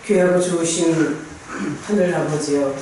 귀하고 좋으신 하늘 아버지여,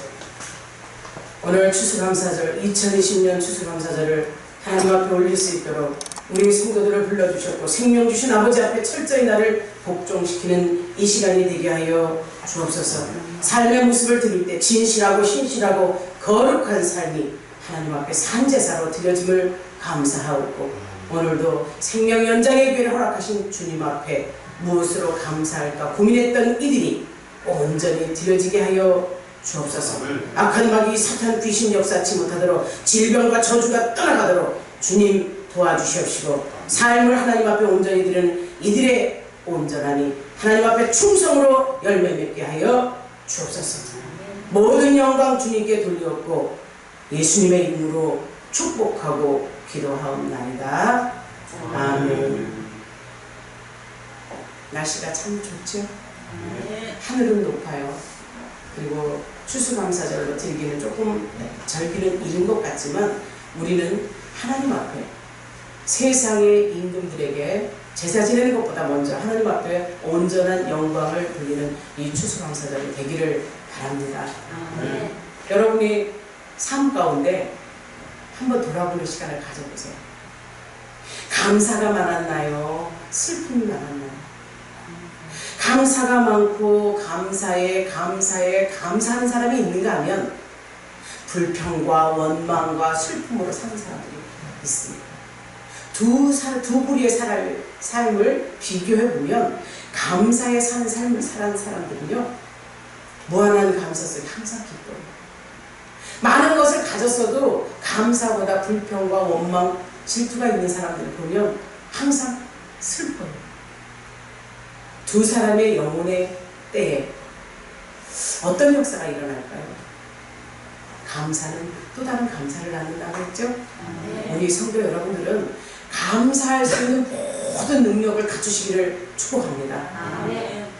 오늘 추수감사절 2020년 추수감사절을 하나님 앞에 올릴 수 있도록 우리 성도들을 불러주셨고 생명 주신 아버지 앞에 철저히 나를 복종시키는 이 시간이 되게 하여 주옵소서. 삶의 모습을 드릴 때 진실하고 신실하고 거룩한 삶이 하나님 앞에 산제사로 드려짐을 감사하옵고, 오늘도 생명 연장의 기회를 허락하신 주님 앞에 무엇으로 감사할까 고민했던 이들이 온전히 드려지게 하여 주옵소서. 악한 마귀 사탄 귀신 역사치 못하도록 질병과 저주가 떠나가도록 주님 도와주시옵시고, 삶을 하나님 앞에 온전히 드리는 이들의 온전하니 하나님 앞에 충성으로 열매 맺게 하여 주옵소서. 모든 영광 주님께 돌리옵고 예수님의 이름으로 축복하고 기도하옵나이다. 아멘. 날씨가 참 좋죠? 하늘은 높아요. 그리고 추수감사절로 드리기는 조금 절기는 이른 것 같지만 우리는 하나님 앞에 세상의 임금들에게 제사 지내는 것보다 먼저 하나님 앞에 온전한 영광을 돌리는 이 추수감사절이 되기를 바랍니다. 여러분이 삶 가운데 한번 돌아보는 시간을 가져보세요. 감사가 많았나요? 슬픔이 많았나요? 감사가 많고 감사에 감사하는 사람이 있는가 하면 불평과 원망과 슬픔으로 사는 사람들이 있습니다. 두 부류의 삶을 비교해보면 감사에 사는 삶을 사는 사람들은요, 무한한 감사 속에 항상 기뻐요. 많은 것을 가졌어도 감사보다 불평과 원망, 질투가 있는 사람들을 보면 항상 슬퍼요. 두 사람의 영혼의 때에 어떤 역사가 일어날까요? 감사는 또 다른 감사를 낳는다고 했죠? 우리 성도 여러분들은 감사할 수 있는 모든 능력을 갖추시기를 축복합니다.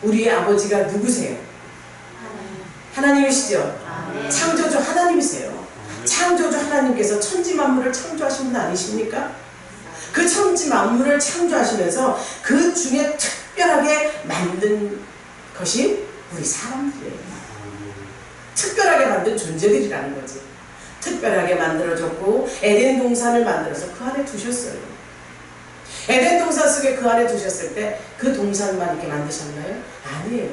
우리의 아버지가 누구세요? 하나님이시죠? 창조주 하나님이세요. 창조주 하나님께서 천지 만물을 창조하신 분 아니십니까? 그 천지 만물을 창조하시면서 그 중에 특별하게 만든 것이 우리 사람들이에요. 특별하게 만든 존재들이라는 거지. 특별하게 만들어졌고 에덴 동산을 만들어서 그 안에 두셨어요. 에덴 동산 속에 그 안에 두셨을 때 그 동산만 이렇게 만드셨나요? 아니에요.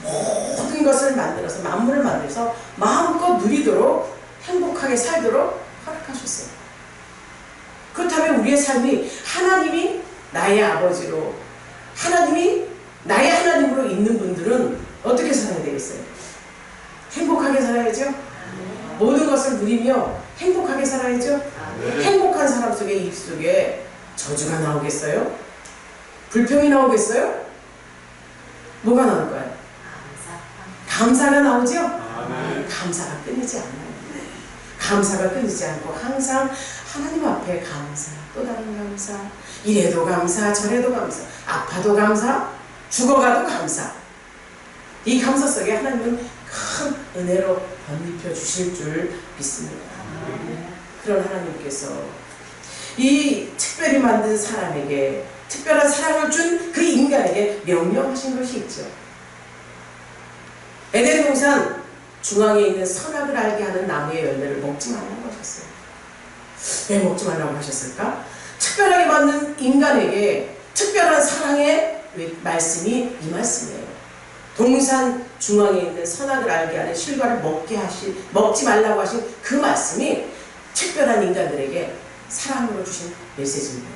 모든 것을 만들어서 만물을 만들어서 마음껏 누리도록 행복하게 살도록 허락하셨어요. 그렇다면 우리의 삶이 하나님이 나의 아버지로, 하나님이 나의 하나님으로 있는 분들은 어떻게 살아야 되겠어요? 행복하게 살아야죠. 모든 것을 누리며 행복하게 살아야죠. 행복한 사람 속에 입 속에 저주가 나오겠어요? 불평이 나오겠어요? 뭐가 나올까요? 감사가 나오죠? 감사가 끊이지 않아요. 감사가 끊이지 않고 항상 하나님 앞에 감사, 또 다른 감사, 이래도 감사, 저래도 감사, 아파도 감사, 죽어가도 감사. 이 감사 속에 하나님은 큰 은혜로 번입혀 주실 줄 믿습니다. 그런 하나님께서 이 특별히 만든 사람에게, 특별한 사랑을 준 그 인간에게 명령하신 것이 있죠. 에덴 동산 중앙에 있는 선악을 알게 하는 나무의 열매를 먹지 말라고 하셨어요. 왜 먹지 말라고 하셨을까? 특별하게 만든 인간에게 특별한 사랑의 말씀이 이 말씀이에요. 동산 중앙에 있는 선악을 알게 하는 실과를 먹지 말라고 하신 그 말씀이 특별한 인간들에게 사랑으로 주신 메시지입니다.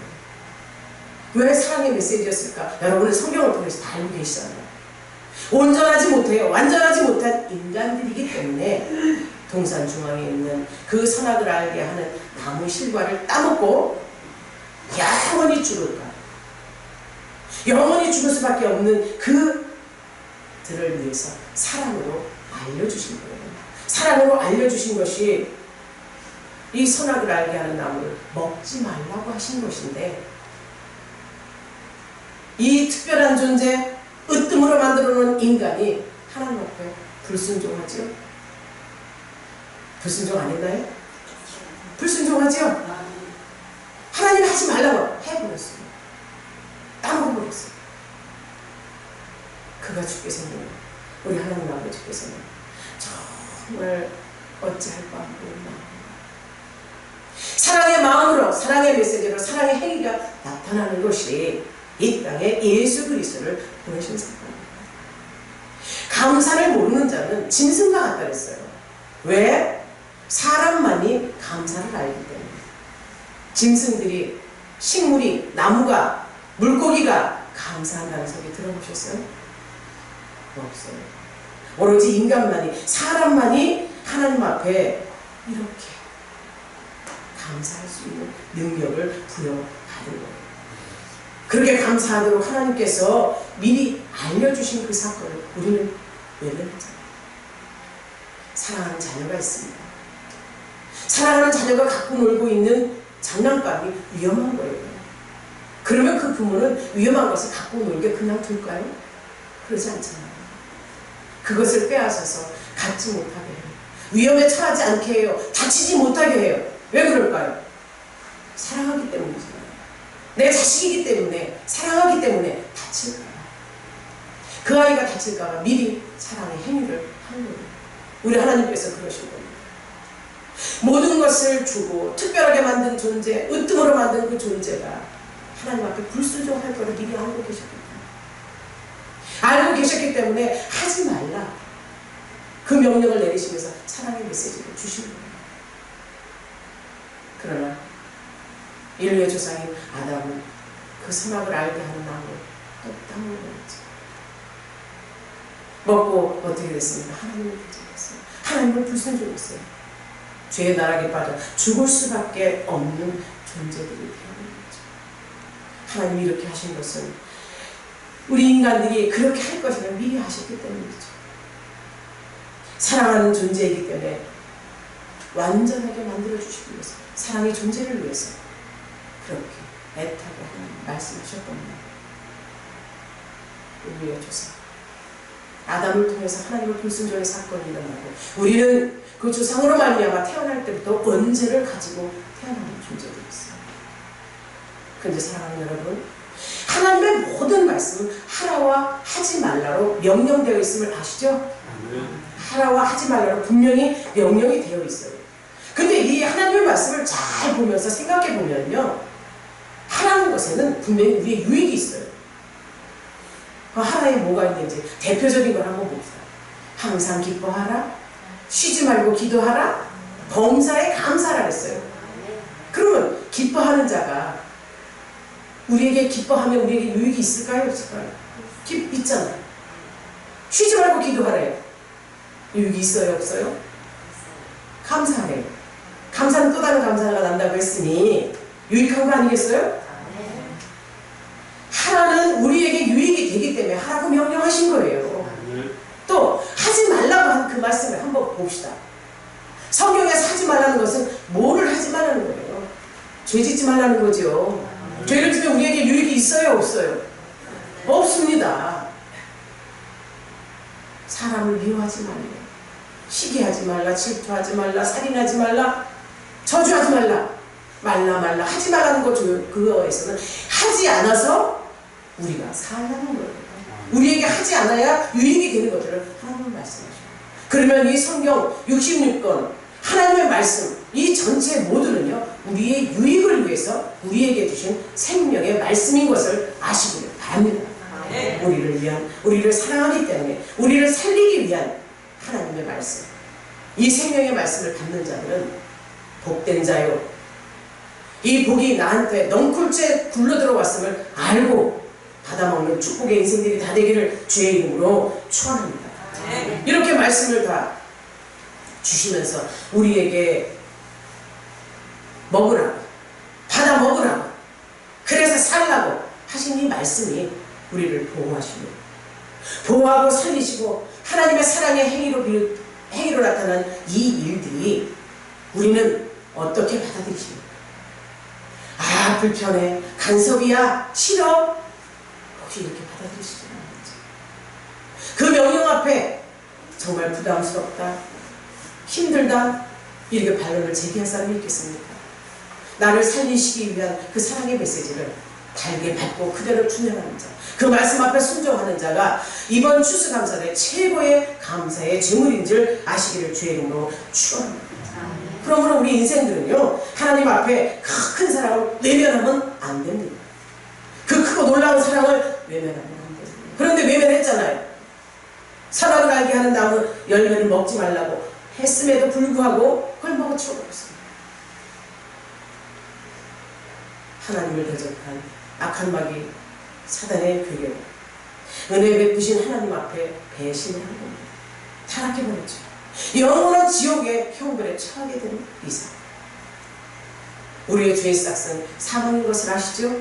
왜 사랑의 메시지였을까? 여러분은 성경을 통해서 다 알고 계시잖아요. 온전하지 못해요. 완전하지 못한 인간들이기 때문에 동산 중앙에 있는 그 선악을 알게 하는 나무 실과를 따먹고 영원히 죽을까? 영원히 죽을 수밖에 없는 그들을 위해서 사랑으로 알려주신 거예요. 사랑으로 알려주신 것이 이 선악을 알게 하는 나무를 먹지 말라고 하신 것인데, 이 특별한 존재, 으뜸으로 만들어 놓은 인간이 하나님 앞에 불순종하죠? 불순종 안 했나요? 불순종하죠? 하나님 하지 말라고 해버렸어요. 따먹어버렸어요. 그가 죽게 생긴 우리 그런 사랑의 메시지로 사랑의 행위가 나타나는 것이 이 땅에 예수 그리스도를 보내신 사건입니다. 감사를 모르는 자는 짐승과 같다 그랬어요. 왜? 사람만이 감사를 알기 때문에. 짐승들이, 식물이, 나무가, 물고기가 감사한다는 소리 들어보셨어요? 없어요. 오로지 인간만이, 사람만이 하나님 앞에 이렇게 감사할 수 있는 능력을 부여받은 거예요. 그렇게 감사하도록 하나님께서 미리 알려주신 그 사건을 우리는 외면했잖아요. 사랑하는 자녀가 있습니다. 사랑하는 자녀가 갖고 놀고 있는 장난감이 위험한 거예요. 그러면 그 부모는 위험한 것을 갖고 놀게 그냥 둘까요? 그러지 않잖아요. 그것을 빼앗아서 갖지 못하게 해요. 위험에 처하지 않게 해요. 다치지 못하게 해요. 왜 그럴까요? 사랑하기 때문이잖아요. 내 자식이기 때문에, 사랑하기 때문에 다칠까봐. 그 아이가 다칠까봐 미리 사랑의 행위를 하는 거예요. 우리 하나님께서 그러신 겁니다. 모든 것을 주고 특별하게 만든 존재, 으뜸으로 만든 그 존재가 하나님 앞에 불순종할 거를 미리 알고 계셨기 때문에, 알고 계셨기 때문에 하지 말라 그 명령을 내리시면서 사랑의 메시지를 주신 거예요. 그러나 인류의 조상인 아담은 그 선악을 알게 하는 나무를 또 따먹는 거죠. 먹고 어떻게 됐습니까? 하나님을 불신했어요. 하나님을 불순종했어요. 죄의 나락에 빠져 죽을 수밖에 없는 존재들이 되는 거죠. 하나님이 이렇게 하신 것은 우리 인간들이 그렇게 할 것을 미리 하셨기 때문이죠. 사랑하는 존재이기 때문에 완전하게 만들어주시기 위해서, 사랑의 존재를 위해서 그렇게 애타게 하나님 말씀하셨겁니다. 우리의 조상 아담을 통해서 하나님을 불순종의 사건이 일어나고, 우리는 그 조상으로 말미암아 태어날 때부터 원죄를 가지고 태어나는 존재들이 있어요. 그런데 사랑하는 여러분, 하나님의 모든 말씀은 하라와 하지 말라로 명령되어 있음을 아시죠? 하라와 하지 말라로 분명히 명령이 되어 있어요. 근데 이 하나님의 말씀을 잘 보면서 생각해 보면요, 하라는 것에는 분명히 우리의 유익이 있어요. 하라에 뭐가 있는지 대표적인 걸 한번 봅시다. 항상 기뻐하라, 쉬지 말고 기도하라, 범사에 감사하라 했어요. 그러면 기뻐하는 자가 우리에게 기뻐하면 우리에게 유익이 있을까요? 없을까요? 있잖아요. 쉬지 말고 기도하래요. 유익이 있어요? 없어요? 감사해요. 감사는 또 다른 감사가 난다고 했으니 유익한 거 아니겠어요? 하라는 우리에게 유익이 되기 때문에 하라고 명령하신 거예요. 또 하지 말라고 한 그 말씀을 한번 봅시다. 성경에서 하지 말라는 것은 뭐를 하지 말라는 거예요? 죄 짓지 말라는 거죠. 죄를 지면 우리에게 유익이 있어요? 없어요? 없습니다. 사람을 미워하지 말라, 시기하지 말라, 질투하지 말라, 살인하지 말라, 저주하지 말라, 말라 하지 말라는 거, 그거에서는 하지 않아서 우리가 살라는 거예요. 우리에게 하지 않아야 유익이 되는 것들을 하나님은 말씀하셔요. 그러면 이 성경 66권 하나님의 말씀 이 전체 모두는요, 우리의 유익을 위해서 우리에게 주신 생명의 말씀인 것을 아시기를 바랍니다. 우리를 위한, 우리를 사랑하기 때문에 우리를 살리기 위한 하나님의 말씀, 이 생명의 말씀을 받는 자들은 복된 자요, 이 복이 나한테 넝쿨째 굴러들어왔음을 알고 받아먹는 축복의 인생들이 다 되기를 주의 이름으로 축원합니다. 이렇게 말씀을 다 주시면서 우리에게 먹으라고, 받아 먹으라고, 그래서 살라고 하신 이 말씀이 우리를 보호하시고, 보호하고 살리시고 하나님의 사랑의 행위로 나타난 이 일들이 우리는 어떻게 받아들이십니까? 아, 불편해, 간섭이야, 싫어, 혹시 이렇게 받아들이시지 않는지, 그 명령 앞에 정말 부담스럽다, 힘들다, 이렇게 반론을 제기할 사람이 있겠습니까? 나를 살리시기 위한 그 사랑의 메시지를 달게 받고 그대로 준행하는 자, 그 말씀 앞에 순종하는 자가 이번 추수감사대 최고의 감사의 증물인 줄 아시기를 주의 이름으로 축원합니다. 그러므로 우리 인생들은요, 하나님 앞에 큰 사랑을 외면하면 안 됩니다. 그 크고 놀라운 사랑을 외면하면 안 됩니다. 그런데 외면했잖아요. 사랑을 알게 하는 나무 열매를 먹지 말라고 했음에도 불구하고 그걸 먹어 치워버렸습니다. 하나님을 대적한 악한 마귀 사단의 괴력, 은혜 베푸신 하나님 앞에 배신을 한 겁니다. 타락해버렸죠. 영원한 지옥의 형벌에 처하게 되는 이상, 우리의 죄의 싹은 사망인 것을 아시죠?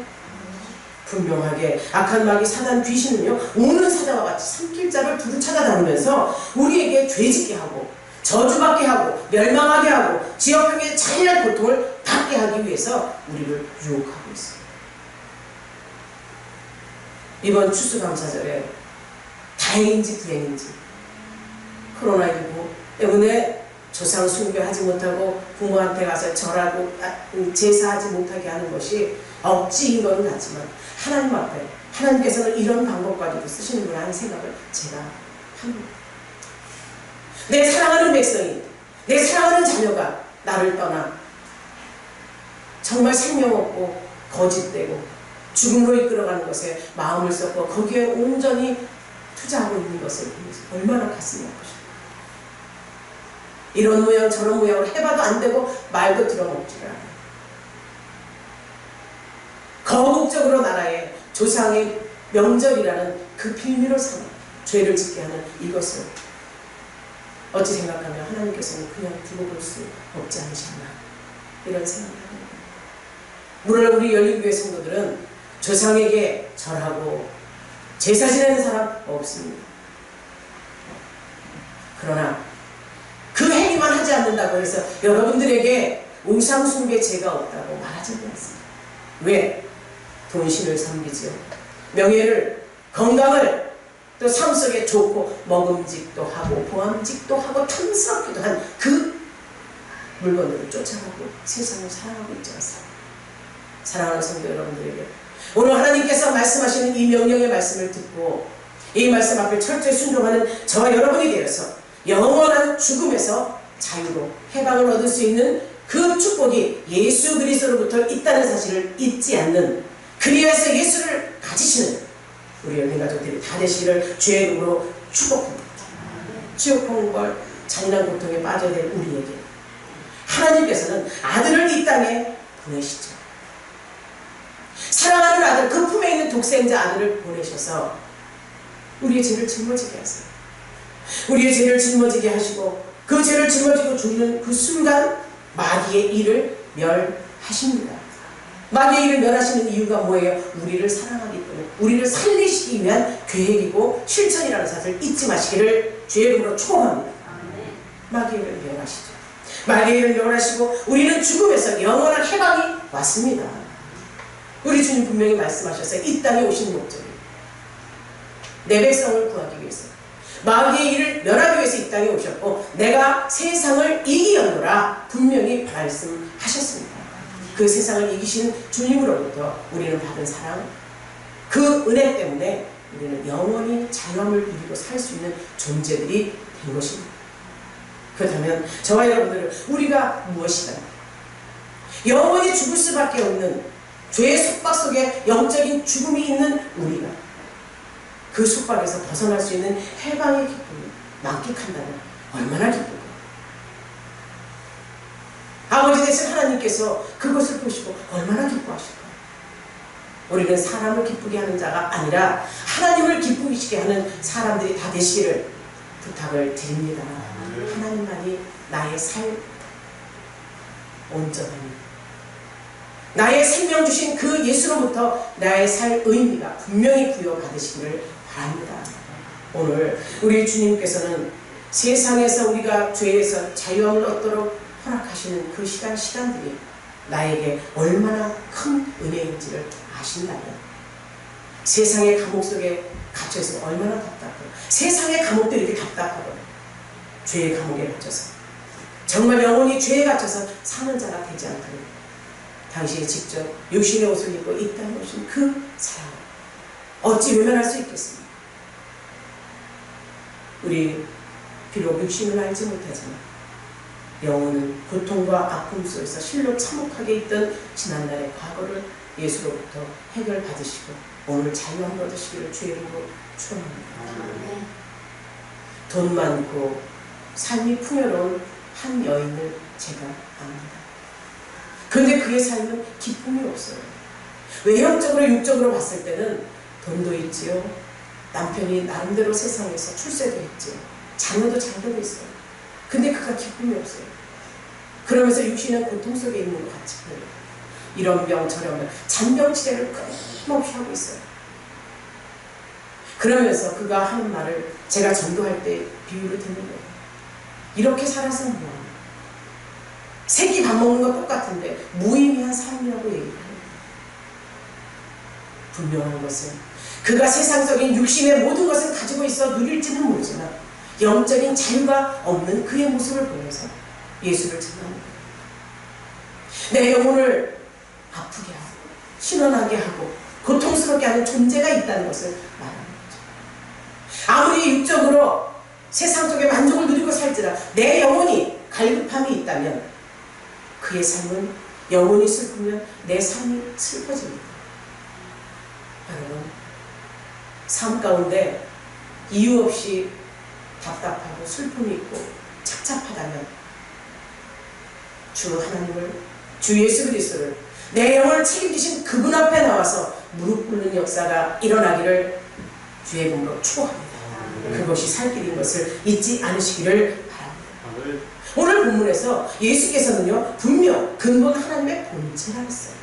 분명하게 악한 마귀 사단 귀신은요, 우는 사자와 같이 삼킬 자를 두루 찾아다니면서 우리에게 죄짓게 하고 저주받게 하고 멸망하게 하고 지역병의 잔인한 고통을 받게 하기 위해서 우리를 유혹하고 있습니다. 이번 추수감사절에 다행인지 불행인지 코로나19 때문에 조상 숭배하지 못하고 부모한테 가서 절하고 제사하지 못하게 하는 것이 억지인 건 같지만 하나님 앞에 하나님께서는 이런 방법까지도 쓰시는구나 하는 생각을 제가 합니다. 내 사랑하는 백성이, 내 사랑하는 자녀가 나를 떠나 정말 생명 없고 거짓되고 죽음으로 이끌어가는 것에 마음을 쏟고 거기에 온전히 투자하고 있는 것을 보면서 얼마나 가슴이 아프십니까? 이런 모양 저런 모양으로 해봐도 안 되고 말도 들어먹지를 않아요. 거국적으로 나라의 조상의 명절이라는 그 빌미로 삼아 죄를 짓게 하는 이것을 어찌 생각하면 하나님께서는 그냥 두고 볼 수 없지 않으셨나 이런 생각을 합니다. 물론 우리 열린교회 성도들은 조상에게 절하고 제사 지내는 사람 없습니다. 그러나 그 행위만 하지 않는다고 해서 여러분들에게 우상숭배 죄가 없다고 말하지 않습니다. 왜? 돈신을 섬기지요. 명예를, 건강을, 또 삶 속에 좋고 먹음직도 하고 보암직도 하고 탐스럽기도 한 그 물건들을 쫓아가고 세상을 사랑하고 있지 않습니까? 사랑하는 성도 여러분들에게 오늘 하나님께서 말씀하시는 이 명령의 말씀을 듣고 이 말씀 앞에 철저히 순종하는 저와 여러분이 되어서 영원한 죽음에서 자유로 해방을 얻을 수 있는 그 축복이 예수 그리스도로부터 있다는 사실을 잊지 않는, 그리하여서 예수를 가지시는 우리 열린 가족들이 다 되시기를 주의 이름으로 축복합니다. 지옥 공벌 잔인한 고통에 빠져야 될 우리에게 하나님께서는 아들을 이 땅에 보내시죠. 사랑하는 아들, 그 품에 있는 독생자 아들을 보내셔서 우리의 죄를 짊어지게 하세요. 우리의 죄를 짊어지게 하시고 그 죄를 짊어지고 죽는 그 순간 마귀의 일을 멸하십니다. 마귀의 일을 멸하시는 이유가 뭐예요? 우리를 사랑하기 때문에, 우리를 살리시기 위한 계획이고 실천이라는 사실을 잊지 마시기를 주의 이름으로 축복합니다. 마귀의 일을 멸하시죠. 마귀의 일을 멸하시고 우리는 죽음에서 영원한 해방이 왔습니다. 우리 주님 분명히 말씀하셨어요. 이 땅에 오신 목적이 내 백성을 구하기 위해서, 마귀의 일을 멸하기 위해서 이 땅에 오셨고 내가 세상을 이기려노라 분명히 말씀하셨습니다. 그 세상을 이기신 주님으로부터 우리는 받은 사랑, 그 은혜 때문에 우리는 영원히 자유함을 누리고 살 수 있는 존재들이 된 것입니다. 그렇다면 저와 여러분들은 우리가 무엇이다? 영원히 죽을 수밖에 없는 죄의 속박 속에 영적인 죽음이 있는 우리가 그 속박에서 벗어날 수 있는 해방의 기쁨을 만끽한다면 얼마나 기쁠까? 아버지 되신 하나님께서 그것을 보시고 얼마나 기뻐하실까? 우리는 사람을 기쁘게 하는 자가 아니라 하나님을 기쁘시게 하는 사람들이 다 되시기를 부탁을 드립니다. 하나님만이 나의 살 온전함이, 나의 생명 주신 그 예수로부터 나의 살 의미가 분명히 부여받으시기를 바랍니다. 오늘 우리 주님께서는 세상에서 우리가 죄에서 자유함을 얻도록 허락하시는 그 시간들이 나에게 얼마나 큰 은혜인지를 아신다면, 세상의 감옥 속에 갇혀서 얼마나 답답하고, 세상의 감옥들이 이렇게 답답하고 죄의 감옥에 갇혀서 정말 영원히 죄에 갇혀서 사는 자가 되지 않도록 당신이 직접 육신의 옷을 입고 이 땅에 오신 그 사랑을 어찌 외면할 수 있겠습니까? 우리 비록 육신을 알지 못하지만 영혼은 고통과 아픔 속에서 실로 참혹하게 있던 지난날의 과거를 예수로부터 해결받으시고 오늘 자유함을 얻으시기를 주의 이름으로 축원합니다. 돈 많고 삶이 풍요로운 한 여인을 제가 압니다. 그런데 그의 삶은 기쁨이 없어요. 외형적으로 육적으로 봤을 때는 돈도 있지요. 남편이 나름대로 세상에서 출세도 했지요. 자녀도 잘 되고 있어요. 근데 그가 기쁨이 없어요. 그러면서 육신의 고통 속에 있는 것 같이 보여요. 이런 병 저런 병 잔병 치레를 끊임없이 하고 있어요. 그러면서 그가 하는 말을 제가 전도할 때 비유를 듣는 거예요. 이렇게 살아서 뭐하냐. 새끼 밥 먹는 거 똑같은데 무의미한 삶이라고 얘기를 해요. 분명한 것은 그가 세상적인 육신의 모든 것을 가지고 있어 누릴지는 모르지만 영적인 자유가 없는 그의 모습을 보면서 예수를 전합니다. 내 영혼을 아프게 하고 신원하게 하고 고통스럽게 하는 존재가 있다는 것을 말하는 거죠. 아무리 육적으로 세상적인 만족을 누리고 살지라 내 영혼이 갈급함이 있다면 그의 삶은 영혼이 슬프면 내 삶이 슬퍼집니다. 여러분, 삶 가운데 이유 없이 답답하고 슬픔이 있고 착잡하다면 주 하나님을, 주 예수 그리스도를 내 영혼을 책임지신 그분 앞에 나와서 무릎 꿇는 역사가 일어나기를 주의 이름으로 축원합니다. 그것이 살 길인 것을 잊지 않으시기를 바랍니다. 오늘 본문에서 예수께서는요 분명 근본 하나님의 본체라고 했어요.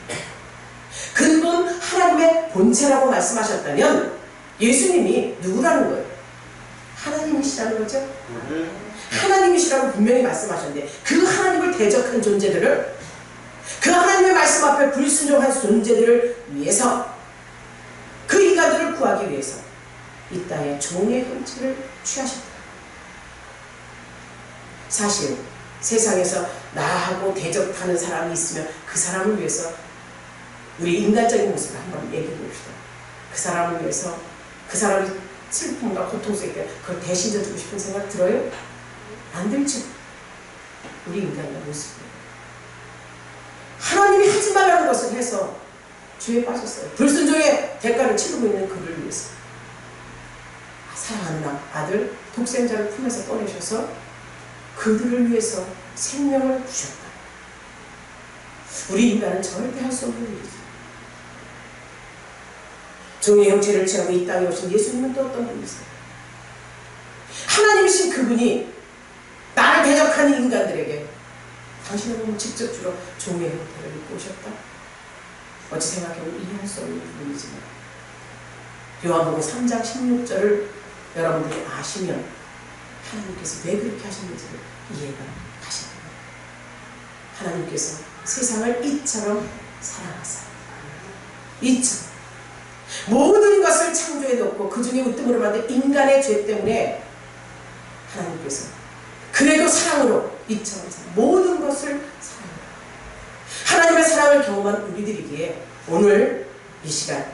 근본 하나님의 본체라고 말씀하셨다면 예수님이 누구라는 거예요? 하나님이시라는 거죠? 하나님이시라고 분명히 말씀하셨는데 그 하나님을 대적한 존재들을, 그 하나님의 말씀 앞에 불순종한 존재들을 위해서, 그 인간들을 구하기 위해서 이 땅에 종의 형체를 취하셨다. 사실 세상에서 나하고 대적하는 사람이 있으면 그 사람을 위해서 우리 인간적인 모습을 한번 얘기해 봅시다. 그 사람을 위해서 그 사람이 슬픔과 고통 속에 있을 때 그걸 대신 져주고 싶은 생각 들어요? 안 들죠? 우리 인간의 모습이에요. 하나님이 하지 말라는 것을 해서 죄에 빠졌어요. 불순종의 대가를 치르고 있는 그를 위해서. 사랑하는 아들 독생자를 품에서 꺼내셔서 그들을 위해서 생명을 주셨다. 우리 인간은 절대 할 수 없는 일이죠. 종의 형체를 취하고 이 땅에 오신 예수님은 또 어떤 분이세요? 하나님이신 그분이 나를 대적하는 인간들에게 당신의 몸을 직접 주로 종의 형태를 입고 오셨다. 어찌 생각해보면 이해할 수 없는 부분이지만 요한복음 3장 16절을 여러분들이 아시면 하나님께서 왜 그렇게 하셨는지를 이해가 가십니다. 하나님께서 세상을 이처럼 사랑하사 이처럼 모든 것을 창조해 놓고 그 중에 으뜸으로 만든 인간의 죄 때문에 하나님께서 그래도 사랑으로 이처럼 모든 것을 사랑으로 하나님의 사랑을 경험한 우리들이기에 오늘 이 시간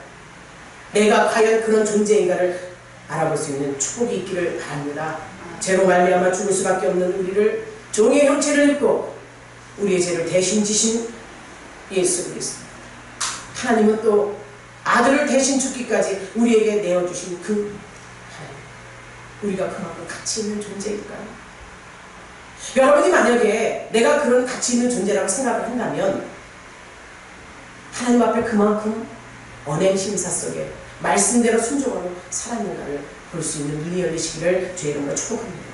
내가 과연 그런 존재인가를 알아볼 수 있는 축복이 있기를 바랍니다. 죄로 말미암아 죽을 수밖에 없는 우리를 종의 형체를 입고 우리의 죄를 대신 지신 예수 그리스도, 하나님은 또 아들을 대신 죽기까지 우리에게 내어주신 그 하나님, 우리가 그만큼 가치 있는 존재일까요? 여러분이 만약에 내가 그런 가치 있는 존재라고 생각을 한다면 하나님 앞에 그만큼 언행 심사 속에 말씀대로 순종하고 살았는가를 볼 수 있는 눈이 열리시기를 주의 이름으로 축복합니다.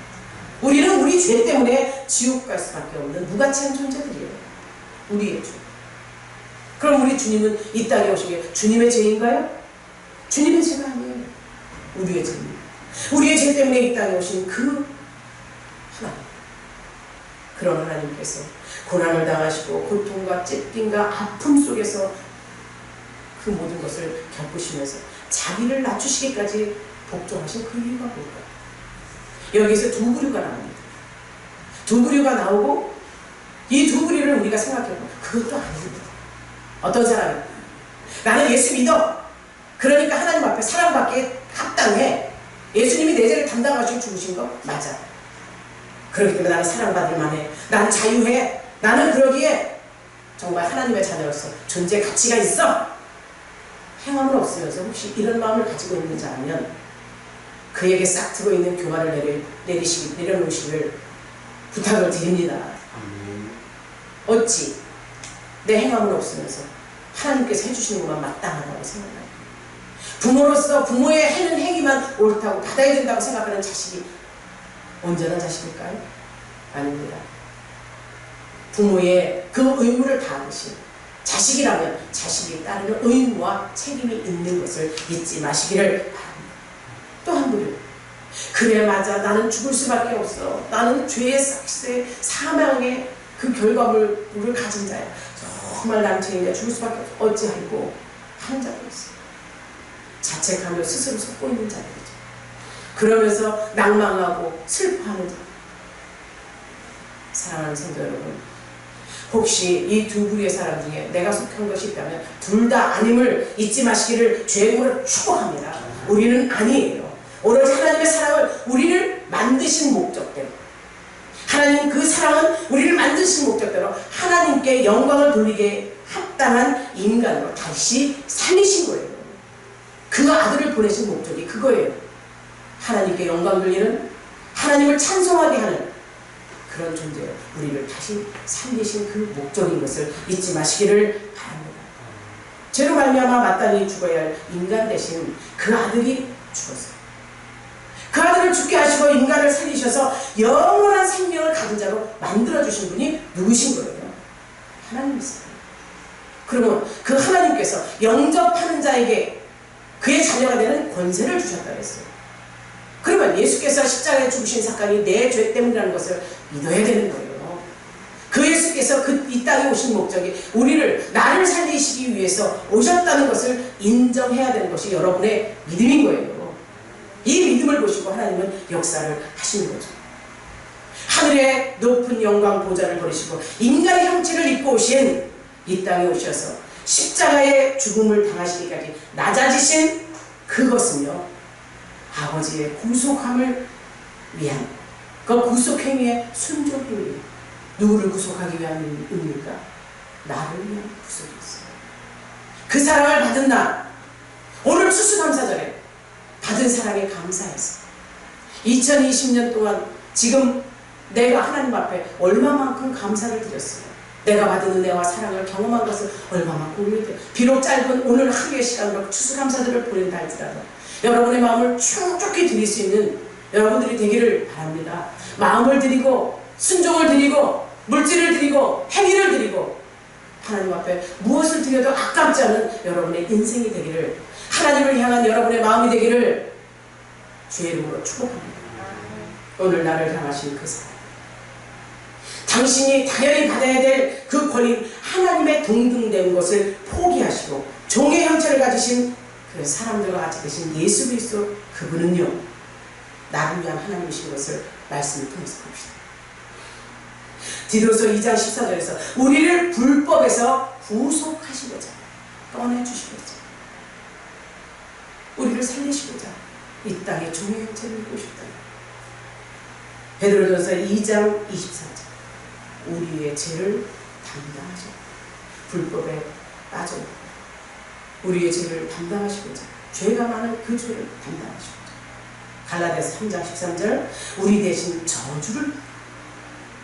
우리는 우리 죄 때문에 지옥 갈 수밖에 없는 무가치한 존재들이에요. 우리의 죄. 그럼 우리 주님은 이 땅에 오신 게 주님의 죄인가요? 주님의 죄가 아니에요. 우리의 죄입니다. 우리의 죄 때문에 이 땅에 오신 그 하나님, 그런 하나님께서 고난을 당하시고 고통과 찢김과 아픔 속에서 그 모든 것을 겪으시면서 자기를 낮추시기까지 복종하신 그 이유가 뭘까요? 여기서 두 부류가 나옵니다. 두 부류가 나오고 이 두 부류를 우리가 생각해보면 그것도 아닙니다. 어떤 사람이 나는 예수 믿어. 그러니까 하나님 앞에 사랑받기에 합당해. 예수님이 내 죄를 담당하시고 죽으신 거 맞아. 그렇기 때문에 나는 사랑받을 만해. 난 자유해. 나는 그러기에 정말 하나님의 자녀로서 존재 가치가 있어. 행함은 없으면서 혹시 이런 마음을 가지고 있는 자라면 그에게 싹 트고 있는 교만을 내려놓으시기를 부탁을 드립니다. 어찌 내 행함은 없으면서 하나님께서 해주시는 것만 마땅하다고 생각합니다. 부모로서 부모의 하는 행위만 옳다고 받아야 된다고 생각하는 자식이 온전한 자식일까요? 아닙니다. 부모의 그 의무를 다하듯이 자식이라면 자식이 따르는 의무와 책임이 있는 것을 잊지 마시기를 바랍니다. 또 한 분은 그래 맞아 나는 죽을 수밖에 없어. 나는 죄의 삭스의 사망의 그 결과물을 가진 자야. 정말 나는 죄인이야. 죽을 수밖에 없어. 어찌하리고 하는 자도 있어요. 자책하며 스스로 속고 있는 자들이죠. 그러면서 낭망하고 슬퍼하는 자. 사랑하는 성도 여러분, 혹시 이 두 부류의 사람 중에 내가 속한 것이 있다면 둘 다 아님을 잊지 마시기를 죄인으로 축복합니다. 우리는 아니에요. 오로지 하나님의 사랑을 우리를 만드신 목적대로, 하나님 그 사랑은 우리를 만드신 목적대로 하나님께 영광을 돌리게 합당한 인간으로 다시 살리신 거예요. 그 아들을 보내신 목적이 그거예요. 하나님께 영광 돌리는, 하나님을 찬송하게 하는 그런 존재예요. 우리를 다시 살리신 그 목적인 것을 잊지 마시기를 바랍니다. 죄로 말미암아 마땅히 죽어야 할 인간 대신 그 아들이 죽었어요. 그 아들을 죽게 하시고 인간을 살리셔서 영원한 생명을 가진 자로 만들어주신 분이 누구신 거예요? 하나님이세요. 그러면 그 하나님께서 영접하는 자에게 그의 자녀가 되는 권세를 주셨다고 했어요. 그러면 예수께서 십자가에 죽으신 사건이 내 죄 때문이라는 것을 믿어야 되는 거예요. 그 예수께서 이 땅에 오신 목적이 나를 살리시기 위해서 오셨다는 것을 인정해야 되는 것이 여러분의 믿음인 거예요. 이 믿음을 보시고 하나님은 역사를 하시는 거죠. 하늘의 높은 영광 보좌를 버리시고 인간의 형체를 입고 오신 이 땅에 오셔서 십자가의 죽음을 당하시기까지 낮아지신 그것은요, 아버지의 구속함을 위한 그 구속행위의 순종행위. 누구를 구속하기 위한 의미입니까? 나를 위한 구속이었어요. 그 사랑을 받은 나, 오늘 추수감사절에 받은 사랑에 감사해서 2020년 동안 지금 내가 하나님 앞에 얼마만큼 감사를 드렸어요. 내가 받은 은혜와 사랑을 경험한 것을 얼마만큼 의미돼요. 비록 짧은 오늘 하루의 시간으로 추수감사들을 보낸다 할지라도 여러분의 마음을 충족히 드릴 수 있는 여러분들이 되기를 바랍니다. 마음을 드리고 순종을 드리고 물질을 드리고 행위를 드리고 하나님 앞에 무엇을 드려도 아깝지 않은 여러분의 인생이 되기를, 하나님을 향한 여러분의 마음이 되기를 주의 이름으로 축복합니다. 오늘 나를 향하신 그 사랑, 당신이 당연히 받아야 될 그 권리, 하나님의 동등된 것을 포기하시고 종의 형체를 가지신 그 사람들과 같이 계신 예수 그리스도, 그분은요 나를 위한 하나님이신 것을 말씀을 통해서 봅시다. 디도서 2장 14절에서 우리를 불법에서 구속하시고자 꺼내주시고자 우리를 살리시고자 이 땅에 종의 형체를 입고 오셨다. 베드로전서 2장 24절 우리의 죄를 담당하시고 불법에 빠져 우리의 죄를 담당하시고자, 죄가 많은 그 죄를 담당하시고자. 갈라디아서 3장 13절 우리 대신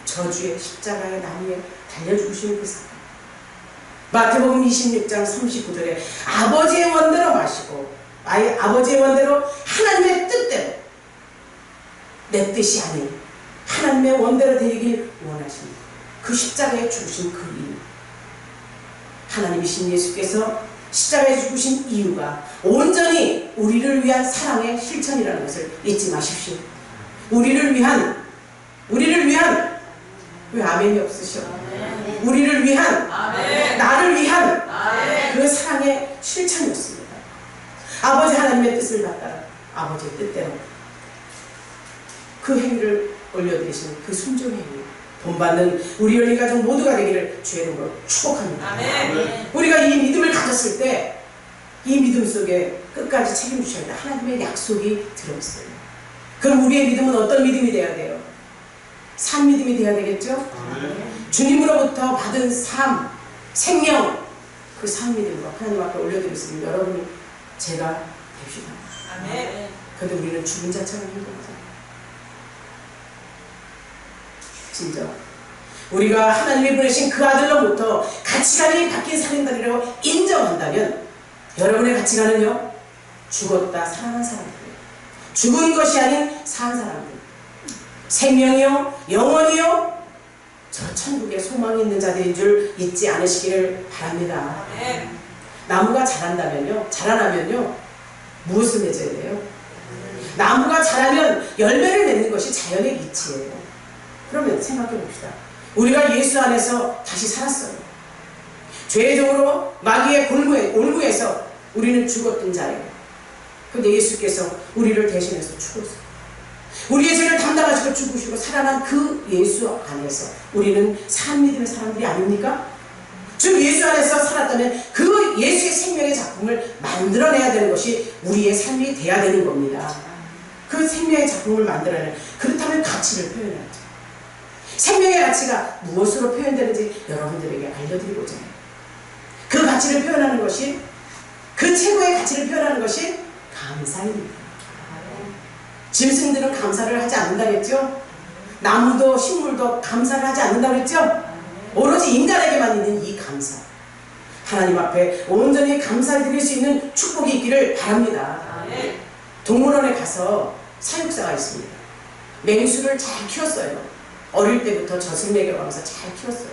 저주의 십자가의 나무에 달려 죽으시는 그 사건. 마태복음 26장 39절에 아버지의 원대로 마시고 아버지의 원대로 하나님의 뜻대로, 내 뜻이 아닌 하나님의 원대로 되길 원하십니다. 그 십자가에 죽으신 그 이유, 하나님이신 예수께서 십자가에 죽으신 이유가 온전히 우리를 위한 사랑의 실천이라는 것을 잊지 마십시오. 우리를 위한 왜 아멘이 없으셔? 우리를 위한, 나를 위한 그 사랑의 실천이었습니다. 아버지 하나님의 뜻을 받다가 아버지의 뜻대로 그 행위를 올려드리시는 그 순종의 행위, 본받는 우리 열린 가족 모두가 되기를 주의 이름으로 축복합니다. 우리가 이 믿음을 가졌을 때 이 믿음 속에 끝까지 책임지셔야 돼. 하나님의 약속이 들어있어요. 그럼 우리의 믿음은 어떤 믿음이 되어야 돼요? 산 믿음이 되어야 되겠죠? 주님으로부터 받은 삶, 생명, 그 산 믿음으로 하나님 앞에 올려드렸습니다. 여러분, 제가 됩시다. 그런데 우리는 죽은 자처럼 행동하잖아요. 진짜 우리가 하나님이 보내신 그 아들로부터 가치관이 바뀐 살인자라고 인정한다면 여러분의 가치관은요, 죽었다 살아난 사람들이에요. 죽은 것이 아닌 산 사람들, 생명이요 영원이요 저 천국에 소망이 있는 자들인 줄 잊지 않으시기를 바랍니다. 나무가 자라나면요 무엇을 맺어야 돼요? 나무가 자라면 열매를 맺는 것이 자연의 이치예요. 그러면 생각해 봅시다. 우리가 예수 안에서 다시 살았어요. 죄적으로 마귀의 올무에서 우리는 죽었던 자예요. 그런데 예수께서 우리를 대신해서 죽었어요. 우리의 죄를 담당하시고 죽으시고 살아난 그 예수 안에서 우리는 산 믿음의 사람들이 아닙니까? 즉 예수 안에서 살았다면 그 예수의 생명의 작품을 만들어내야 되는 것이 우리의 삶이 돼야 되는 겁니다. 그 생명의 작품을 만들어내는, 그렇다면 가치를 표현해야죠. 생명의 가치가 무엇으로 표현되는지 여러분들에게 알려드리고자 해요. 그 가치를 표현하는 것이, 그 최고의 가치를 표현하는 것이 감사입니다. 짐승들은 감사를 하지 않는다겠죠? 나무도 식물도 감사를 하지 않는다겠죠? 오로지 인간에게만 있는 이 감사, 하나님 앞에 온전히 감사를 드릴 수 있는 축복이 있기를 바랍니다. 동물원에 가서 사육사가 있습니다. 맹수를 잘 키웠어요. 어릴 때부터 젖을 먹여가면서 잘 키웠어요.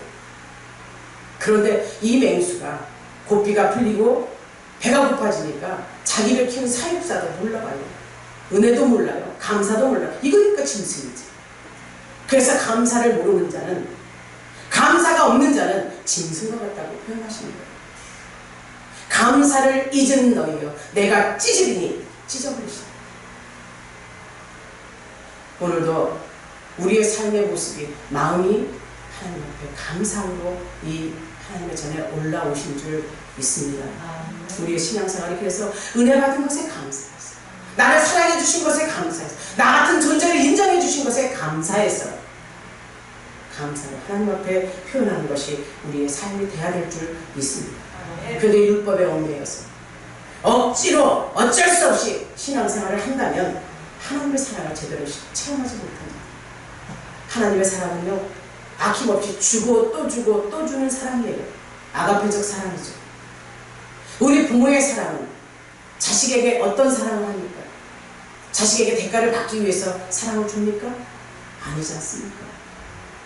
그런데 이 맹수가 고삐가 풀리고 배가 고파지니까 자기를 키운 사육사도 몰라봐요. 은혜도 몰라요. 감사도 몰라요. 이거니까 짐승이지. 그래서 감사를 모르는 자는, 감사가 없는 자는 짐승과 같다고 표현하십니다. 감사를 잊은 너희여 내가 찢으리니 찢어버리시다. 오늘도 우리의 삶의 모습이, 마음이 하나님 앞에 감사로 이 하나님의 전에 올라오신 줄 믿습니다. 우리의 신앙생활이 그래서 은혜 받은 것에 감사해서, 나를 사랑해 주신 것에 감사해서, 나 같은 존재를 인정해 주신 것에 감사해서, 감사를 하나님 앞에 표현하는 것이 우리의 삶이 돼야 될 줄 믿습니다. 그런데 율법에 얽매여서 억지로 어쩔 수 없이 신앙생활을 한다면 하나님의 사랑을 제대로 체험하지 못합니다. 하나님의 사랑은요, 아낌없이 주고 또 주고 또 주는 사랑이에요. 아가페적 사랑이죠. 우리 부모의 사랑은 자식에게 어떤 사랑을 합니까? 자식에게 대가를 받기 위해서 사랑을 줍니까? 아니지 않습니까?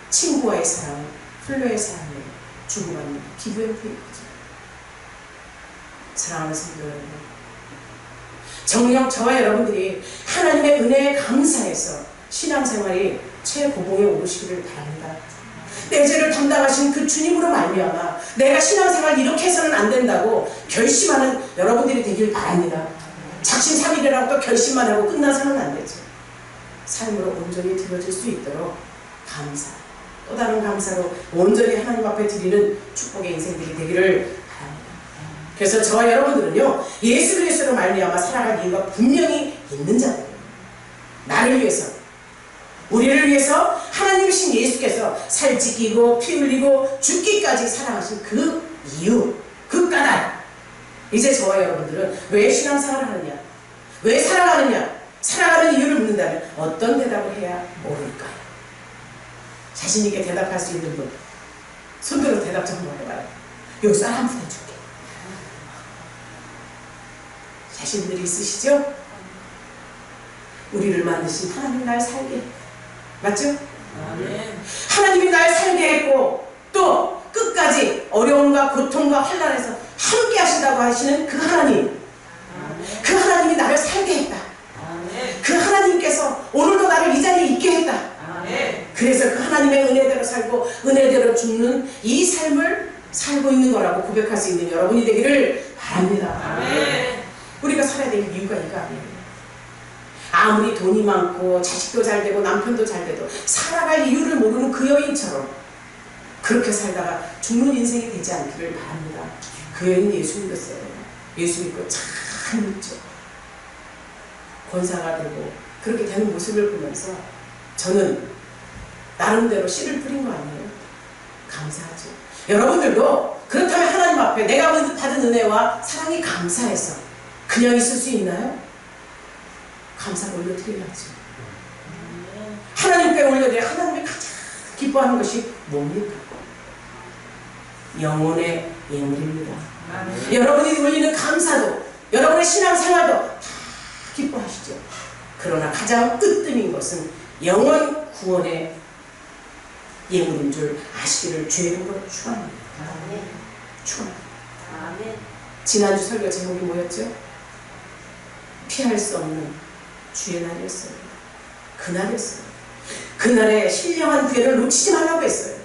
친구와의 사랑은 플로의 사랑이에요. 주고받는 기부의 표현이죠. 사랑하는 성도 여러분, 정녕 저와 여러분들이 하나님의 은혜에 감사해서 신앙생활이 최고봉에 오르시기를 바랍니다. 내 죄를 담당하신 그 주님으로 말미암아 내가 신앙생활 이렇게 해서는 안 된다고 결심하는 여러분들이 되길 바랍니다. 작심삼일이라고 또 결심만 하고 끝나서는 안 되죠. 삶으로 온전히 드려질 수 있도록 감사, 또 다른 감사로 온전히 하나님 앞에 드리는 축복의 인생들이 되기를 바랍니다. 그래서 저와 여러분들은요, 예수 그리스도로 말미암아 살아갈 이유가 분명히 있는 자들이에요. 나를 위해서, 우리를 위해서 하나님이신 예수께서 살 찢기고 피 흘리고 죽기까지 사랑하신 그 이유, 그 까닭, 이제 저와 여러분들은 왜 신앙생활을 하느냐, 왜 살아가느냐, 살아가는 이유를 묻는다면 어떤 대답을 해야 모를까요? 자신있게 대답할 수 있는 분, 손들어 대답 좀 한번 해봐요. 여기 쌀 한 푼 해줄게. 자신들이 있으시죠? 우리를 만드신 하나님 날 살게, 맞죠? 하나님이 날 살게 했고 또 끝까지 어려움과 고통과 환난에서 함께 하신다고 하시는 그 하나님, 그 하나님이 나를 살게 했다. 그 하나님께서 오늘도 나를 이 자리에 있게 했다. 그래서 그 하나님의 은혜대로 살고 은혜대로 죽는 이 삶을 살고 있는 거라고 고백할 수 있는 여러분이 되기를 바랍니다. 우리가 살아야 될 이유가 이거 아니에요. 아무리 돈이 많고 자식도 잘 되고 남편도 잘 돼도 살아갈 이유를 모르는 그 여인처럼 그렇게 살다가 죽는 인생이 되지 않기를 바랍니다. 그 여인은 예수 믿었어요. 예수 믿고 잘 믿죠. 권사가 되고 그렇게 되는 모습을 보면서 저는 나름대로 씨를 뿌린 거 아니에요? 감사하죠. 여러분들도 그렇다면 하나님 앞에 내가 받은 은혜와 사랑이 감사해서 그냥 있을 수 있나요? 감사를 올려드려야죠. 하나님께 올려드려 하나님이 가장 기뻐하는 것이 뭡니까? 영혼의 예물입니다. 여러분이 올리는 감사도, 여러분의 신앙생활도 다 기뻐하시죠. 그러나 가장 으뜸인 것은 영원 구원의 예물인 줄 아시기를 주의 이름으로 축원합니다. 축원합니다. 지난주 설교 제목이 뭐였죠? 피할 수 없는 주의 날이었어요. 그날이었어요. 그날의 신령한 기회를 놓치지 말라고 했어요.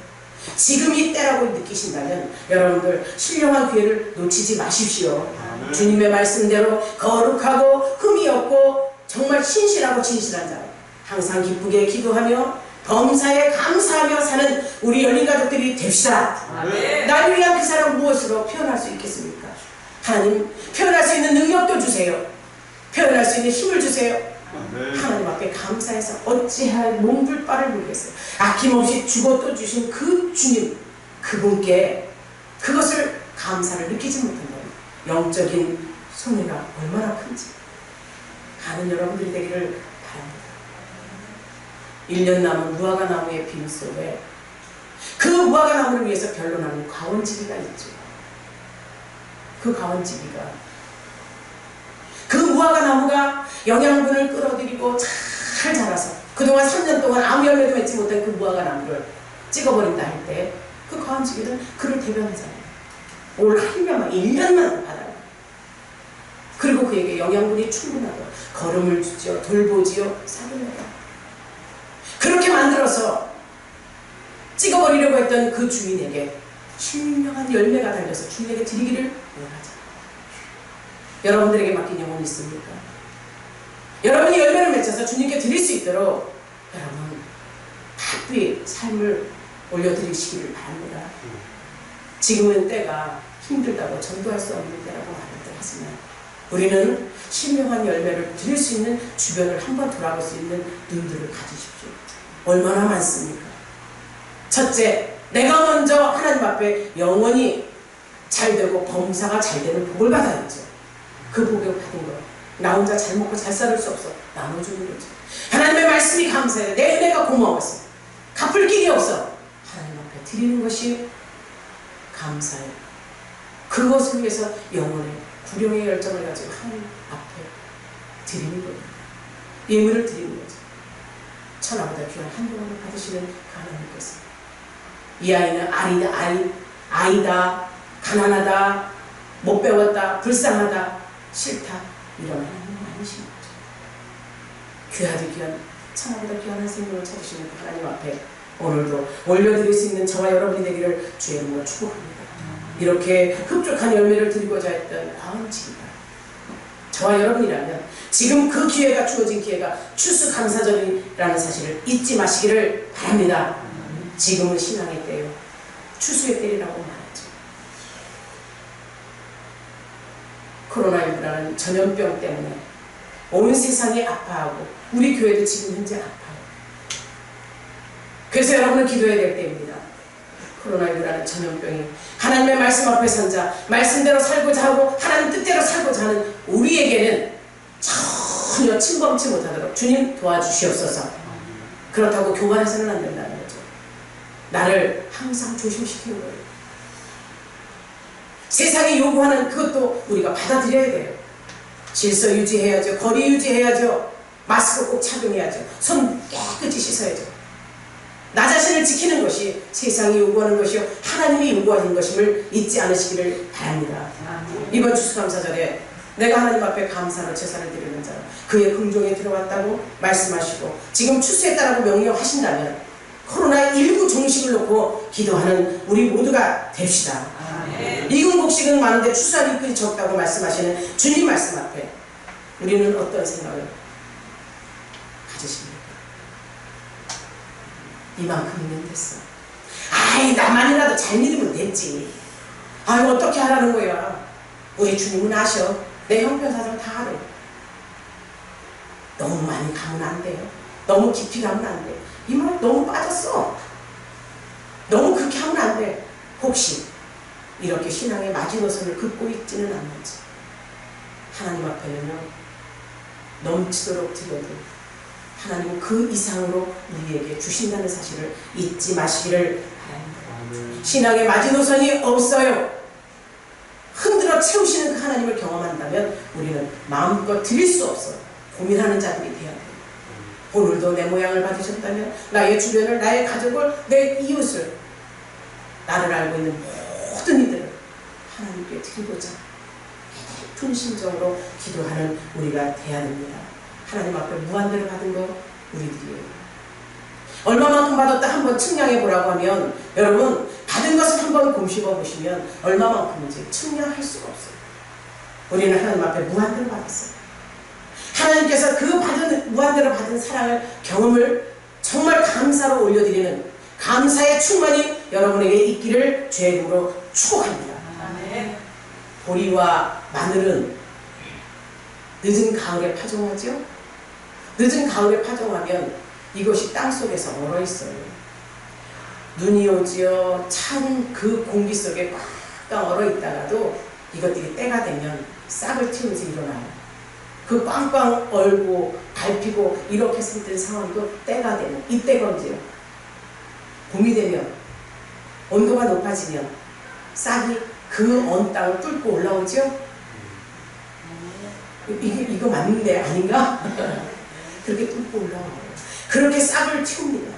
지금 이 때라고 느끼신다면 여러분들 신령한 기회를 놓치지 마십시오. 주님의 말씀대로 거룩하고 흠이 없고 정말 신실하고 진실한 자, 항상 기쁘게 기도하며 범사에 감사하며 사는 우리 열린 가족들이 됩시다. 나를 위한 그 사람 무엇으로 표현할 수 있겠습니까? 하나님, 표현할 수 있는 능력도 주세요. 표현할 수 있는 힘을 주세요. 하나님 앞에 감사해서 어찌할 몸둘 바를 모르겠어요. 아낌없이 주고 또 주신 그 주님, 그분께 그것을 감사를 느끼지 못한다면 영적인 손해가 얼마나 큰지 아는 여러분들이 되기를 바랍니다. 1년 남은 무화과 나무의 빔 속에 그 무화과 나무를 위해서 변론하는 가원지기가 있죠. 그 가원지기가 그 무화과 나무가 영양분을 끌어들이고 잘 자라서 그동안 3년 동안 아무 열매도 맺지 못한 그 무화과 나무를 찍어버린다 할 때 그 가원지기는 그를 대변하잖아요. 올 한 년만 1년만 받아요. 그리고 그에게 영양분이 충분하고 거름을 주지요, 돌보지요, 사귀려고 그렇게 만들어서 찍어버리려고 했던 그 주인에게 신명한 열매가 달려서 주인에게 드리기를 원하죠. 여러분들에게 맡긴 영혼이 있습니까? 여러분이 열매를 맺혀서 주님께 드릴 수 있도록 여러분 바삐 삶을 올려드리시기를 바랍니다. 지금은 때가 힘들다고 전도할 수 없는 때라고 말할 하지만 우리는 신명한 열매를 드릴 수 있는 주변을 한번 돌아볼 수 있는 눈들을 가지십시오. 얼마나 많습니까? 첫째, 내가 먼저 하나님 앞에 영원히 잘되고 범사가 잘되는 복을 받아야죠. 그 복을 받은 거 나 혼자 잘 먹고 잘 살을 수 없어 나눠주는 거죠. 하나님의 말씀이 감사해. 내 은혜가 고마워서 갚을 길이 없어 하나님 앞에 드리는 것이 감사해요. 그것을 위해서 영혼의 구령의 열정을 가지고 하나님 앞에 드리는 겁니다. 예물을 드리는 거죠. 천하보다 귀한 한 영혼을 받으시는 하나님께서 이 아이는 아이다, 가난하다, 못 배웠다, 불쌍하다, 싫다 이런 하나님은 아니신 거죠. 귀하디 귀한 천하보다 귀한 생명을 찾으시는 그 하나님 앞에 오늘도 올려드릴 수 있는 저와 여러분이 되기를 주의 이름으로 축복합니다. 이렇게 흡족한 열매를 드리고자 했던 가원지기가 저와 여러분이라면 지금 그 기회가 주어진 기회가 추수감사절이라는 사실을 잊지 마시기를 바랍니다. 지금은 신앙의 때요 추수의 때라고 말하죠. 코로나19라는 전염병 때문에 온 세상이 아파하고 우리 교회도 지금 현재 아파요. 그래서 여러분은 기도해야 될 때입니다. 코로나19라는 전염병이 하나님의 말씀 앞에 선자 말씀대로 살고자 하고 하나님 뜻대로 살고자 하는 우리에게는 전혀 침범치 못하도록 주님 도와주시옵소서. 그렇다고 교만해서는 안 된다는 거죠. 나를 항상 조심시키는 거예요. 세상이 요구하는 그것도 우리가 받아들여야 돼요. 질서 유지해야죠. 거리 유지해야죠. 마스크 꼭 착용해야죠. 손 깨끗이 씻어야죠. 나 자신을 지키는 것이 세상이 요구하는 것이요 하나님이 요구하는 것임을 잊지 않으시기를 바랍니다. 이번 추수감사절에 내가 하나님 앞에 감사로 제사를 드리는 자 그의 긍정에 들어왔다고 말씀하시고 지금 추수했다라고 명령하신다면 코로나19 정식을 놓고 기도하는 우리 모두가 됩시다. 이근곡식은 많은데 추수할 일꾼이 적다고 말씀하시는 주님 말씀 앞에 우리는 어떤 생각을 가지십니까? 이만큼이면 됐어. 아이 나만이라도 잘 믿으면 됐지. 아이 어떻게 하라는 거야. 우리 주님은 아셔. 내 형편사정 다 알아. 너무 많이 가면 안 돼요. 너무 깊이 가면 안 돼. 이 말 너무 빠졌어. 너무 그렇게 하면 안 돼. 혹시 이렇게 신앙의 마지노선을 긋고 있지는 않는지. 하나님 앞에는요, 넘치도록 드려도 하나님은 그 이상으로 우리에게 주신다는 사실을 잊지 마시기를 바랍니다. 신앙의 마지노선이 없어요. 흔들어 채우시는 그 하나님을 경험한다면 우리는 마음껏 드릴 수 없어요. 고민하는 자들이 되어야 돼요. 오늘도 내 모양을 받으셨다면 나의 주변을, 나의 가족을, 내 이웃을, 나를 알고 있는 모든 이들을 하나님께 드리고자 깊은 심정으로 기도하는 우리가 되어야 됩니다. 하나님 앞에 무한대로 받은 거 우리들이에요. 얼마만큼 받았다 한번 측량해 보라고 하면, 여러분 받은 것을 한번 곰씹어 보시면 얼마만큼인지 측량할 수가 없어요. 우리는 하나님 앞에 무한대로 받았어요. 하나님께서 그 무한대로 받은 사랑을, 경험을 정말 감사로 올려드리는 감사의 충만이 여러분에게 있기를 주의 이름으로 축복합니다. 보리와 마늘은 늦은 가을에 파종하죠. 늦은 가을에 파종하면 이것이 땅속에서 얼어있어요. 눈이 오지요. 찬 그 공기 속에 꽉 얼어있다가도 이것들이 때가 되면 싹을 틔우면서 일어나요. 그 꽝꽝 얼고 밟히고 이렇게 생긴 상황도 때가 되면, 이때가 언제요? 봄이 되면, 온도가 높아지면 싹이 그 언 땅을 뚫고 올라오죠? 이거 맞는데 아닌가? 그렇게 뚫고 올라와요. 그렇게 싹을 틔웁니다.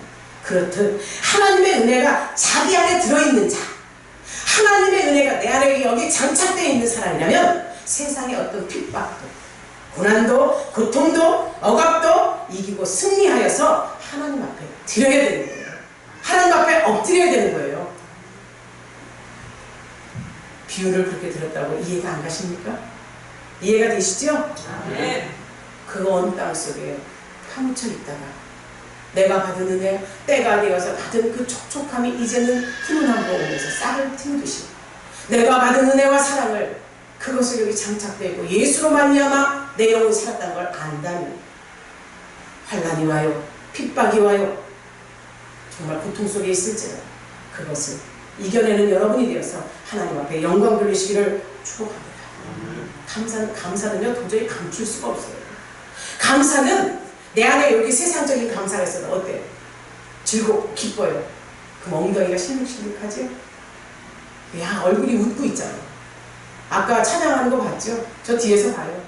그렇듯 하나님의 은혜가 자기 안에 들어있는 자, 하나님의 은혜가 내 안에 여기 장착되어 있는 사람이라면 세상의 어떤 핍박도, 고난도, 고통도, 억압도 이기고 승리하여서 하나님 앞에 드려야 되는 거예요. 하나님 앞에 엎드려야 되는 거예요. 비유를 그렇게 들었다고 이해가 안 가십니까? 이해가 되시죠? 네. 그 언 땅 속에 파묻혀 있다가 내가 받은 은혜, 때가 되어서 받은 그 촉촉함이 이제는 훈훈한 보험에서 싹을 틔우듯이 내가 받은 은혜와 사랑을, 그것을 여기 장착되어 있고 예수로 말미암아 내 영혼이 살았다는 걸 안다면 환난이 와요, 핍박이 와요, 정말 고통 속에 있을지라도 그것을 이겨내는 여러분이 되어서 하나님 앞에 영광 돌리시기를 축복합니다. 감사는요 도저히 감출 수가 없어요. 감사는 내 안에 여기 세상적인 감사가 있어도 어때요? 즐겁고 기뻐요. 그럼 엉덩이가 실룩실룩하죠? 야, 얼굴이 웃고 있잖아요. 아까 찬양하는 거 봤죠? 저 뒤에서 봐요.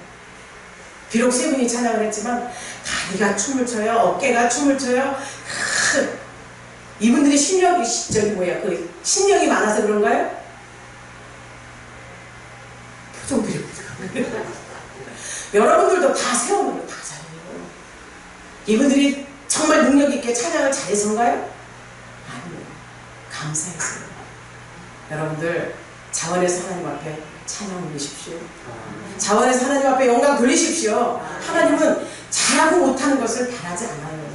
비록 세 분이 찬양을 했지만 다리가 춤을 춰요. 어깨가 춤을 춰요. 이분들이 신령이 많아서 그런가요? 표정들이 여러분들도 다 세우는 거 다 잘해요. 이분들이 정말 능력 있게 찬양을 잘해서인가요? 아니요. 감사했어요. 여러분들 자원에서 하나님 앞에 찬양 올리십시오. 자원에서 하나님 앞에 영광 돌리십시오. 하나님은 잘하고 못하는 것을 바라지 않아요.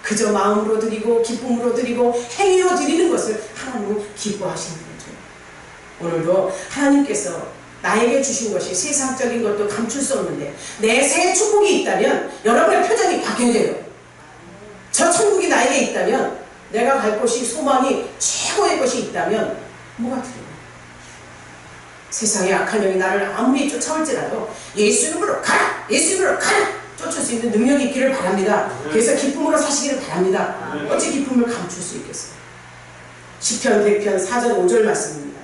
그저 마음으로 드리고 기쁨으로 드리고 행위로 드리는 것을 하나님은 기뻐하시는 거죠. 오늘도 하나님께서 나에게 주신 것이 세상적인 것도 감출 수 없는데 내 생에 축복이 있다면 여러분의 표정이 바뀌어야 돼요. 저 천국이 나에게 있다면, 내가 갈 곳이, 소망이, 최고의 것이 있다면 뭐가 두려워? 세상의 악한 영이 나를 아무리 쫓아올지라도 예수 이름으로 가라! 예수 이름으로 가라! 쫓을 수 있는 능력이 있기를 바랍니다. 그래서 기쁨으로 사시기를 바랍니다. 어찌 기쁨을 감출 수 있겠어요? 시편 100편 4절 5절 말씀입니다.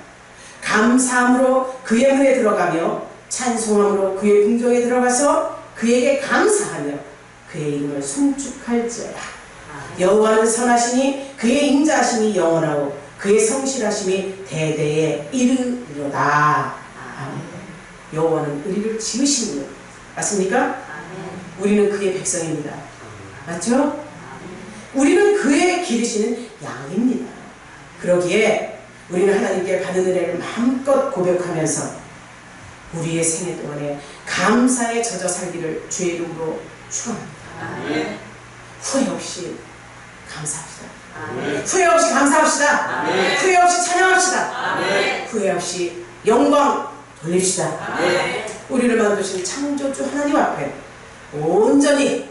감사함으로 그의 문에 들어가며 찬송함으로 그의 궁정에 들어가서 그에게 감사하며 그의 이름을 송축할지어다. 여호와는 선하시니 그의 인자하심이 영원하고 그의 성실하심이 대대에 이르리로다. 아멘. 여호와는 우리를 지으신 분 맞습니까? 아멘. 우리는 그의 백성입니다. 맞죠? 우리는 그의 기르시는 양입니다. 그러기에 우리는 하나님께 받은 은혜를 마음껏 고백하면서 우리의 생애 동안에 감사에 젖어 살기를 주의 이름으로 축원합니다. 후회 없이 감사합시다. 후회 없이 감사합시다. 후회 없이 찬양합시다. 후회 없이 영광 돌립시다. 우리를 만드신 창조주 하나님 앞에 온전히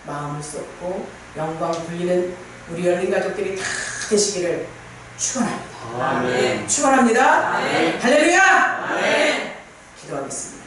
마음을 쏟고 영광 불리는 우리 열린 가족들이 다 되시기를 축원합니다. 아멘. 축원합니다. 아멘. 할렐루야. 아멘. 기도하겠습니다.